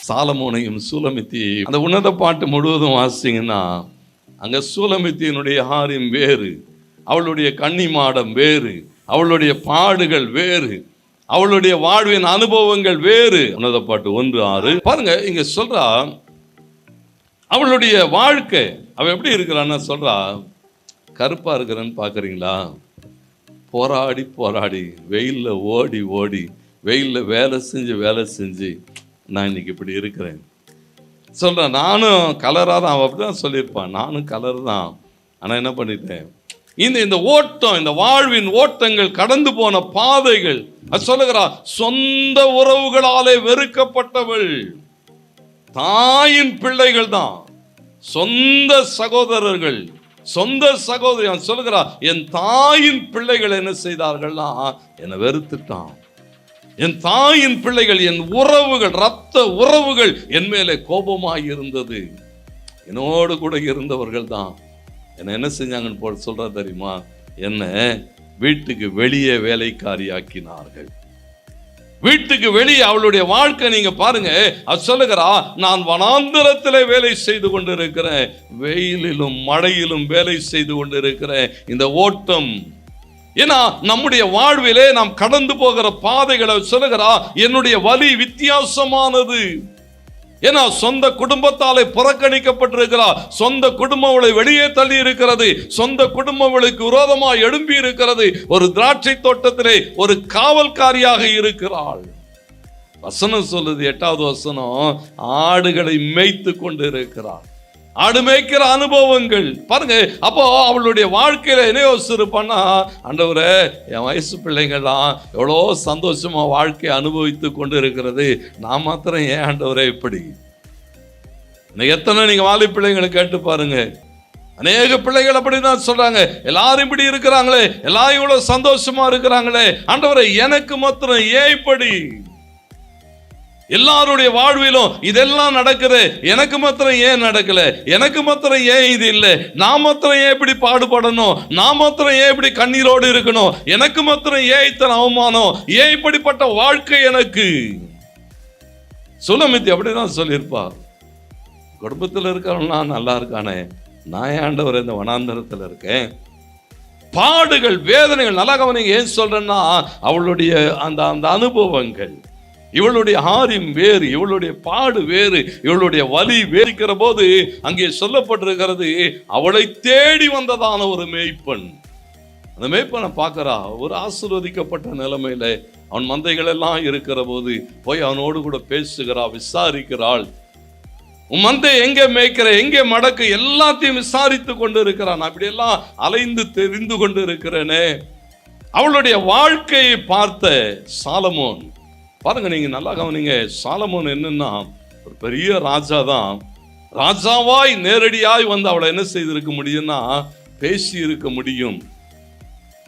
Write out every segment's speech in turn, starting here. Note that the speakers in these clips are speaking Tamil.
சாலமோனையும் சூலமித்தியையும் அந்த உன்னத பாட்டு முழுவதும் வாசிங்கன்னா அங்க சூலமித்தியினுடைய ஹாரியம் வேறு, அவளுடைய கன்னிமாடம் வேறு, அவளுடைய பாடுகள் வேறு, அவளுடைய வாழ்வின் அனுபவங்கள் வேறு. உன்னத பாட்டு 1:6 பாருங்க. இங்க சொல்றா அவளுடைய வாழ்க்கை அவ எப்படி இருக்கிறான்னு சொல்றா. கருப்பா இருக்கிறன்னு பாக்குறீங்களா? போராடி போராடி வெயில்ல ஓடி ஓடி வெயில்ல வேலை செஞ்சு நான் இன்னைக்கு இப்படி இருக்கிறேன் சொல்றேன். நானும் கலராக தான், அவன் அப்படிதான் சொல்லியிருப்பான், நானும் கலர் தான். ஆனால் என்ன பண்ணிட்டேன், இந்த ஓட்டம், இந்த வாழ்வின் ஓட்டங்கள், கடந்து போன பாதைகள், அது சொல்லுகிறா சொந்த உறவுகளாலே வெறுக்கப்பட்டவள். தாயின் பிள்ளைகள் தான், சொந்த சகோதரர்கள், சொந்த சகோதரி. அவன் சொல்லுகிறா என் தாயின் பிள்ளைகள் என்ன செய்தார்கள்னா என்னை வெறுத்துட்டான். என் தாயின் பிள்ளைகள், என் உறவுகள், இரத்த உறவுகள் என் மேலே கோபமாய் இருந்தது. என்னோடு கூட இருந்தவர்கள் தான் என்ன செஞ்சாங்கன்னு போல சொல்ற தெரியுமா? என்ன வீட்டுக்கு வெளியே வேலைக்காரியாக்கினார்கள். வீட்டுக்கு வெளியே அவளுடைய வாழ்க்கை நீங்க பாருங்க. அது சொல்லுகிறா நான் வனாந்தரத்திலே வேலை செய்து கொண்டிருக்கிறேன், வெயிலிலும் மழையிலும் வேலை செய்து கொண்டிருக்கிறேன். இந்த ஓட்டம், ஏன்னா நம்முடைய வாழ்விலே நாம் கடந்து போகிற பாதைகளை சொல்லுகிறா என்னுடைய வலி வித்தியாசமானது. ஏன்னா சொந்த குடும்பத்தாலே புறக்கணிக்கப்பட்டிருக்கிறார், சொந்த குடும்பம் அவளை வெளியே தள்ளி இருக்கிறது, சொந்த குடும்பம் அவளுக்கு விரோதமாக எழும்பி இருக்கிறது. ஒரு திராட்சை தோட்டத்திலே ஒரு காவல்காரியாக இருக்கிறாள். வசனம் சொல்லுது 8வது வசனம், ஆடுகளை மேய்த்து கொண்டு இருக்கிறாள். ஆடு மேய்க்கிற அனுபவங்கள் பாருங்க. அப்போ அவளுடைய வாழ்க்கையில என்ன யோசிச்சிருப்பான்னா, ஆண்டவரே என் வயசு பிள்ளைங்கள்லாம் எவ்வளோ சந்தோஷமா வாழ்க்கையை அனுபவித்து கொண்டு இருக்கிறது, நான் மாத்திரம் ஏன் ஆண்டவரே இப்படி? எத்தனை நீங்க வாலி பிள்ளைங்களை கேட்டு பாருங்க, அநேக பிள்ளைகள் அப்படிதான் சொல்றாங்க, எல்லாரும் இப்படி இருக்கிறாங்களே, எல்லாரும் இவ்வளவு சந்தோஷமா இருக்கிறாங்களே, ஆண்டவரே எனக்கு மாத்திரம் ஏன் இப்படி? எல்லாருடைய வாழ்விலும் இதெல்லாம் நடக்குது, எனக்கு மாத்திரம் ஏன் நடக்கல? எனக்கு மாத்திரம் ஏன் இது இல்லை? நான் மாத்திரம் ஏன் இப்படி பாடுபடணும்? நான் மாத்திரம் ஏன் இப்படி கண்ணீரோடு இருக்கணும்? எனக்கு மாத்திரம் ஏன் இத்தனை அவமானம்? ஏன் இப்படிப்பட்ட வாழ்க்கை எனக்கு? சூலமித்தி அப்படிதான் சொல்லியிருப்பா. குடும்பத்தில் இருக்கிறவனா நல்லா இருக்கானே, நான் ஆண்டவர் இந்த வனாந்தரத்தில் இருக்கேன். பாடுகள், வேதனைகள், நல்லா கவனிங்க. ஏன் சொல்றேன்னா அவளுடைய அந்த அனுபவங்கள், இவளுடைய ஹாரியம் வேறு, இவளுடைய பாடு வேறு, இவளுடைய வலி வேறுக்கிற போது அங்கே சொல்லப்பட்டிருக்கிறது அவளை தேடி வந்ததான ஒரு மேய்ப்பன். அந்த மேய்ப்பனை பார்க்கிறா, ஒரு ஆசீர்வதிக்கப்பட்ட நிலைமையில அவன் மந்தைகள் எல்லாம் இருக்கிற போது போய் அவனோடு கூட பேசுகிறா, விசாரிக்கிறாள். உன் மந்தை எங்கே மேய்க்கிற, எங்கே மடக்கு, எல்லாத்தையும் விசாரித்து கொண்டு இருக்கிறான். அப்படியெல்லாம் அலைந்து தெரிந்து கொண்டு இருக்கிறேனே. அவளுடைய வாழ்க்கையை பார்த்த சாலமோன் பாருங்க, நீங்க நல்லா கவனிங்க. சாலமோன் என்னன்னா ஒரு பெரிய ராஜா தான். ராஜாவாய் நேரடியாய் வந்து அவளை என்ன செய்திருக்க முடியும்னா பேசி இருக்க முடியும்.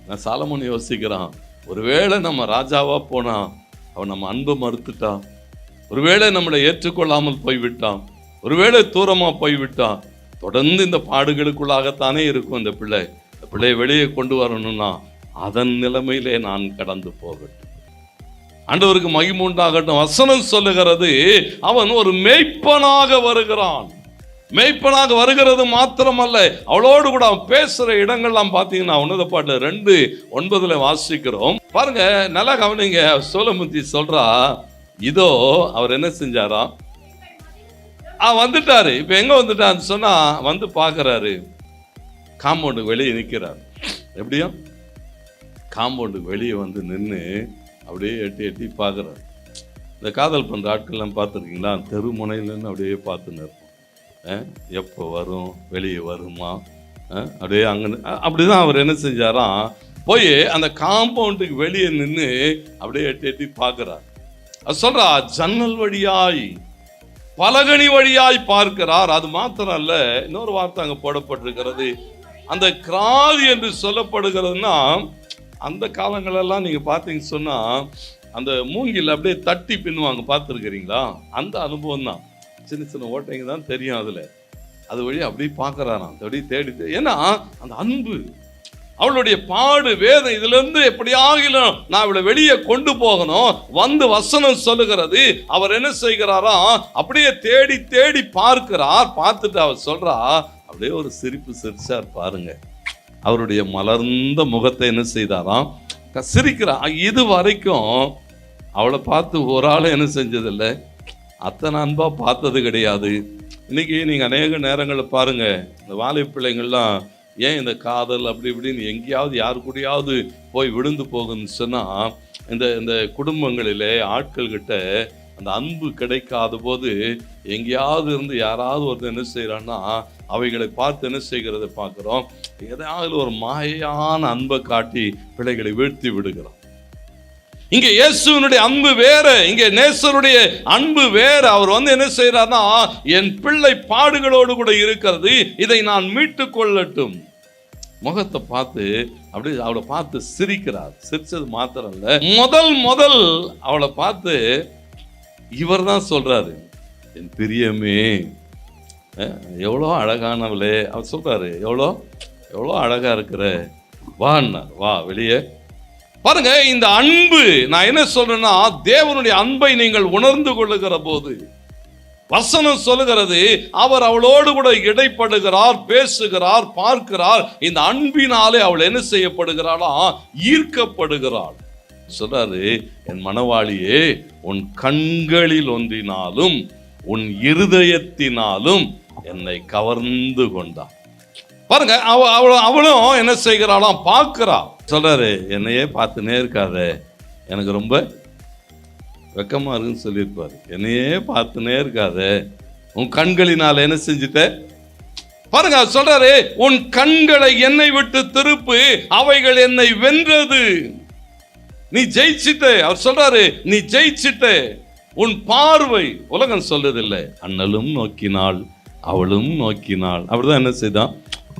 நான் சாலமோன் யோசிக்கிறான், ஒருவேளை நம்ம ராஜாவா போனா அவன் நம்ம அன்பை மறுத்துட்டா, ஒருவேளை நம்மளை ஏற்றுக்கொள்ளாமல் போய்விட்டான், ஒருவேளை தூரமா போய்விட்டான், தொடர்ந்து இந்த பாடுகளுக்குள்ளாகத்தானே இருக்கும் இந்த பிள்ளை வெளியே கொண்டு வரணும்னா அதன் நிலைமையிலே நான் கடந்து போகட்டும். ஆண்டவருக்கு மகிமை உண்டாகட்டும். வசனம் சொல்லுகிறது அவன் ஒரு மேய்ப்பனாக வருகிறான். மேய்ப்பனாக வருகிறது மாத்திரமல்ல, அவளோடு கூட அவன் பேசுற இடங்கள்லாம் பார்த்தீங்கன்னா உன்னத பாட்டு 2:9 வாசிக்கிறோம். பாருங்க, நல்லா கவனிங்க. சூலமித்தி சொல்றா, இதோ அவர் என்ன செஞ்சாரா, வந்துட்டாரு. இப்ப எங்க வந்துட்டான்னு சொன்னா வந்து பாக்குறாரு, காம்பவுண்டுக்கு வெளியே நிற்கிறார். எப்படியும் காம்பவுண்டுக்கு வெளியே வந்து நின்று அப்படியே எட்டி பார்க்குறாரு. இந்த காதல் பண்ணுற ஆட்கள்லாம் பார்த்துருக்கீங்களா? தெரு முனையிலன்னு அப்படியே பார்த்துன்னு இருப்போம். எப்போ வரும், வெளியே வருமா, அப்படியே அங்கே அப்படிதான் அவர் என்ன செஞ்சாராம், போய் அந்த காம்பவுண்டுக்கு வெளியே நின்று அப்படியே எட்டி பார்க்குறார். அது சொல்றா, ஜன்னல் வழியாய் பலகனி வழியாய் பார்க்கிறார். அது மாத்திரம் அல்ல, இன்னொரு வார்த்தை அங்கே போடப்பட்டிருக்கிறது, அந்த கிராதி என்று சொல்லப்படுகிறதுனா, அந்த காலங்களெல்லாம் நீங்க பார்த்தீங்கன்னு சொன்னா அந்த மூங்கில் அப்படியே தட்டி பின்னுவாங்க, பார்த்துருக்கிறீங்களா? அந்த அனுபவம் தான். சின்ன சின்ன ஓட்டைங்க தான் தெரியும் அதுல. அது வழி அப்படியே பார்க்கறாராம், அப்படியே தேடி. ஏன்னா அந்த அன்பு, அவளுடைய பாடு, வேதம், இதுல இருந்து எப்படியாகிலும் நான் அவளை வெளியே கொண்டு போகணும். வந்து வசனம் சொல்லுகிறது, அவர் என்ன செய்கிறாராம், அப்படியே தேடி தேடி பார்க்கிறார். பார்த்துட்டு அவர் சொல்றா, அப்படியே ஒரு சிரிப்பு சிரிச்சார் பாருங்க. அவருடைய மலர்ந்த முகத்தை என்ன செய்தாராம், சிரிக்கிறார். இது வரைக்கும் அவளை பார்த்து ஒரு ஆளும் என்ன செஞ்சதில்லை, அத்தனை அன்பா பார்த்தது கிடையாது. இன்னைக்கு நீங்க அநேக நேரங்களில் பாருங்க, இந்த வாலிப பிள்ளைங்கள்லாம் ஏன் இந்த காதல் அப்படி இப்படின்னு எங்கேயாவது யாரு கூடயாவது போய் விழுந்து போகுதுன்னு சொன்னா, இந்த குடும்பங்களிலே ஆட்கள்கிட்ட அந்த அன்பு கிடைக்காத போது எங்கேயாவது இருந்து யாராவது ஒருத்தர் என்ன செய்யறான்னா, அவைகளை பார்த்து என்ன செய்கிறத பார்க்கிறோம், ஏதாவது ஒரு மாயான அன்பை காட்டி பிள்ளைகளை வீழ்த்தி விடுகிறோம். இங்க இயேசுவினுடைய அன்பு வேற, இங்க நேசருடைய அன்பு வேற. அவர் வந்து என்ன செய்யறாருன்னா, என் பிள்ளை பாடுகளோடு கூட இருக்கிறது, இதை நான் மீட்டு கொள்ளட்டும். முகத்தை பார்த்து அப்படி அவளை பார்த்து சிரிக்கிறார். சிரிச்சது மாத்திரம் இல்ல, முதல் அவளை பார்த்து இவர் தான் சொல்றாரு, என் பிரியமே எவ்வளோ அழகானவளே. அவர் சொல்றாரு, எவ்வளோ அழகா இருக்கிற, வான்னார், வா வெளியே. பாருங்க, இந்த அன்பு, நான் என்ன சொல்றேன்னா, தேவனுடைய அன்பை நீங்கள் உணர்ந்து கொள்ளுகிற போது, வசனம் சொல்லுகிறது, அவர் அவளோடு கூட இடைப்படுகிறார், பேசுகிறார், பார்க்கிறார். இந்த அன்பினாலே அவள் என்ன செய்யப்படுகிறாளா, ஈர்க்கப்படுகிறாள். சொல்றாரு, என் மணவாளியே, உன் கண்களில் ஒன்றினாலும் உன் இருதயத்தினாலும் என்னை கவர்ந்து கொண்டாள். பாருங்க, அவளும் என்ன செய்கிறாளாம், பார்க்கிறா. சொல்றாரு, என்னையே பார்த்துனே இருக்காத, எனக்கு ரொம்ப வெக்கமா இருக்குன்னு சொல்லியிருப்பாரு. என்னையே பார்த்துனே இருக்காத, உன் கண்களினால என்ன செஞ்சுட்ட. பாருங்க, சொல்றாரு, உன் கண்களை என்னை விட்டு திருப்பு, அவைகள் என்னை வென்றது. நீ ஜெயிச்சிட்ட. அவர் சொல்றாரு, நீ ஜெயிச்சிட்ட. உன் பார்வை, உலகம் சொல்றதில்லை, அண்ணலும் நோக்கினாள் அவளும் நோக்கினாள். அப்படிதான் என்ன செய்தான்,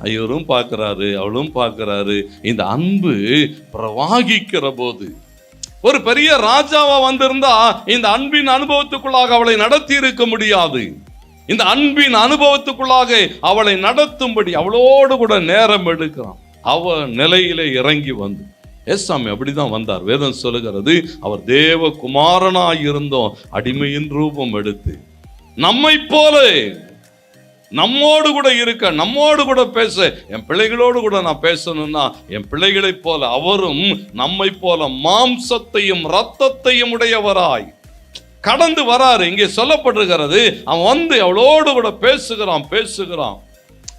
ஐயரும் பார்க்கிறாரு, அவளும் பார்க்கிறாரு. இந்த அன்பு பிரவாகிக்கிற போது, ஒரு பெரிய ராஜாவா வந்திருந்தா இந்த அன்பின் அனுபவத்துக்குள்ளாக அவளை நடத்தி இருக்க முடியாது. இந்த அன்பின் அனுபவத்துக்குள்ளாக அவளை நடத்தும்படி அவளோடு கூட நேரம் எடுக்கிறான். அவ நிலையிலே இறங்கி வந்து, ஏசாமி அப்படிதான் வந்தார். வேதம் சொல்லுகிறது, அவர் தேவ குமாரனாய் இருந்தோம், அடிமையின் ரூபம் எடுத்து நம்மை போல நம்மோடு கூட இருக்க, நம்மோடு கூட பேச, என் பிள்ளைகளோடு கூட நான் பேசணும்னா என் பிள்ளைகளை போல அவரும் நம்மை போல மாம்சத்தையும் இரத்தத்தையும் உடையவராய் கடந்து வராரு. இங்கே சொல்லப்பட்டிருக்கிறது, அவன் வந்து அவளோடு கூட பேசுகிறான்.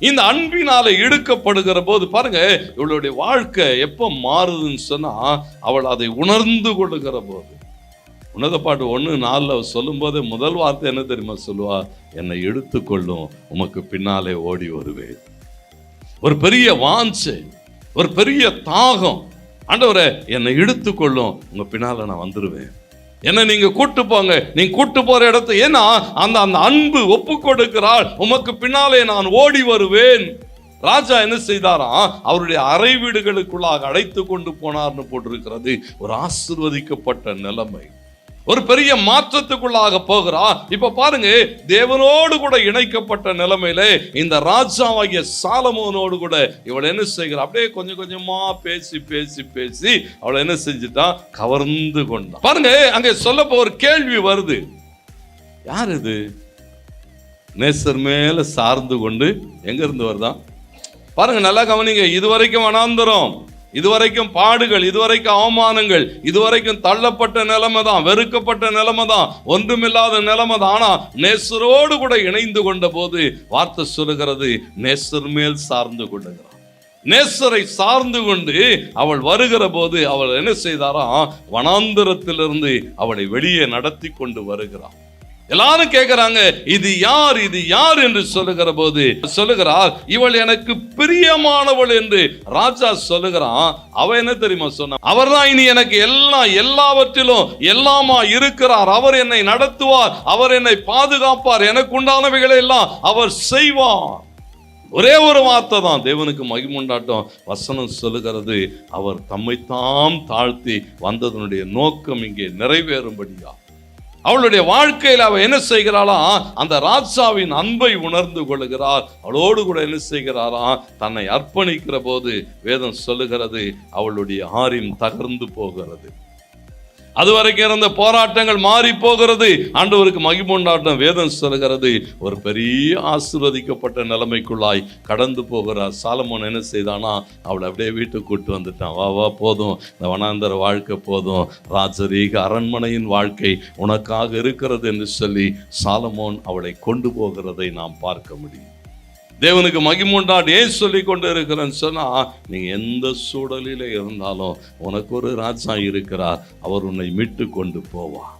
இந்த அன்பினால இழுக்கப்படுகிற போது பாருங்க, இவளுடைய வாழ்க்கை எப்போ மாறுதுன்னு சொன்னா, அவள் அதை உணர்ந்து கொள்ளுகிற போது. உன்னத பாட்டு 1:4 சொல்லும் போது முதல் வார்த்தை என்ன தெரியுமா சொல்லுவா, என்னை எடுத்துக்கொள்ளும், உமக்கு பின்னாலே ஓடி வருவேன். ஒரு பெரிய வாஞ்சை, ஒரு பெரிய தாகம், ஆண்டவரே என்னை எடுத்துக்கொள்ளும், உங்க பின்னால நான் வந்துருவேன், என்ன நீங்க கூட்டு போங்க, நீங்க கூட்டு போற இடத்து. ஏன்னா அந்த அன்பு ஒப்பு கொடுக்கிறாள், உமக்கு பின்னாலே நான் ஓடி வருவேன். ராஜா என்ன செய்தாராம், அவருடைய அறை வீடுகளுக்குள்ளாக அழைத்து கொண்டு போனார்னு போட்டிருக்கிறது. ஒரு ஆசீர்வதிக்கப்பட்ட நிலைமை, ஒரு பெரிய மாற்றத்துக்குள்ளாக போகிறா. இப்ப பாருங்க, தேவனோடு கூட இணைக்கப்பட்ட நிலைமையில இந்த ராஜாவாகிய சாலமோனோடு கூட இவள் என்ன செய்கிறா, அப்படியே கொஞ்சம் கொஞ்சமா பேசி அவளை என்ன செஞ்சுட்டா, கவர்ந்து கொண்டா. பாருங்க, அங்க சொல்லப்போ ஒரு கேள்வி வருது, யார் இது நேசர் மேல சார்ந்து கொண்டு எங்க இருந்து வருதான்? பாருங்க, நல்லா கவனிங்க. இதுவரைக்கும் வனாந்தரம், இதுவரைக்கும் பாடுகள், இதுவரைக்கும் அவமானங்கள், இதுவரைக்கும் தள்ளப்பட்ட நிலைமை தான், வெறுக்கப்பட்ட நிலைமை தான், ஒன்றுமில்லாத நிலைமை தான். ஆனா நேசரோடு கூட இணைந்து கொண்ட போது வார்த்தை சொல்லுகிறது, நேசர் மேல் சார்ந்து கொள்ளுகிறார். நேசரை சார்ந்து கொண்டு அவள் வருகிற போது அவள் என்ன செய்தாராம், வனாந்தரத்திலிருந்து அவளை வெளியே நடத்தி கொண்டு வருகிறார். எல்லாரும் கேட்கிறாங்க, இது யார் என்று சொல்லுகிற போது சொல்லுகிறார், இவள் எனக்கு பிரியமானவள் என்று ராஜா சொல்லுகிறான். அவ என்ன தெரியுமா சொன்ன, அவர்தான் இனி எனக்கு எல்லாவற்றிலும் எல்லாமா இருக்கிறார், அவர் என்னை நடத்துவார், அவர் என்னை பாதுகாப்பார், எனக்கு உண்டானவைகளை எல்லாம் அவர் செய்வார். ஒரே ஒரு வார்த்தை தான், தேவனுக்கு மகிமுண்டாட்டம். வசனம் சொல்லுகிறது, அவர் தம்மைத்தாம் தாழ்த்தி வந்ததனுடைய நோக்கம் இங்கே நிறைவேறும்படியா. அவளுடைய வாழ்க்கையில் அவள் என்ன செய்கிறாளா, அந்த ராஜாவின் அன்பை உணர்ந்து கொள்ளுகிறார். அவளோடு கூட என்ன செய்கிறாரா, தன்னை அர்ப்பணிக்கிற போது வேதம் சொல்லுகிறது அவளுடைய ஆரின் தகர்ந்து போகிறது. அதுவரைக்கும் இருந்த போராட்டங்கள் மாறி போகிறது. ஆண்டவருக்கு மகிமுண்டாட்டம். வேதம் சொல்கிறது ஒரு பெரிய ஆசீர்வதிக்கப்பட்ட நிலைமைக்குள்ளாய் கடந்து போகிறார். சாலமோன் என்ன செய்தானா, அவளை அப்படியே வீட்டுக்கு கூட்டு வந்துட்டான். வா வா, போதும், இந்த வனாந்தர வாழ்க்கை போதும், ராஜரீக அரண்மனையின் வாழ்க்கை உனக்காக இருக்கிறது என்று சொல்லி சாலமோன் அவளை கொண்டு போகிறதை நாம் பார்க்க முடியும். தேவனுக்கு மகிமுண்டாட் ஏன் சொல்லி கொண்டு இருக்கிறேன்னு சொன்னா, நீங்க எந்த சூழலில் இருந்தாலும் உனக்கு ஒரு ராஜா இருக்கிறார். அவர் உன்னை மீட்டு கொண்டு போவார்.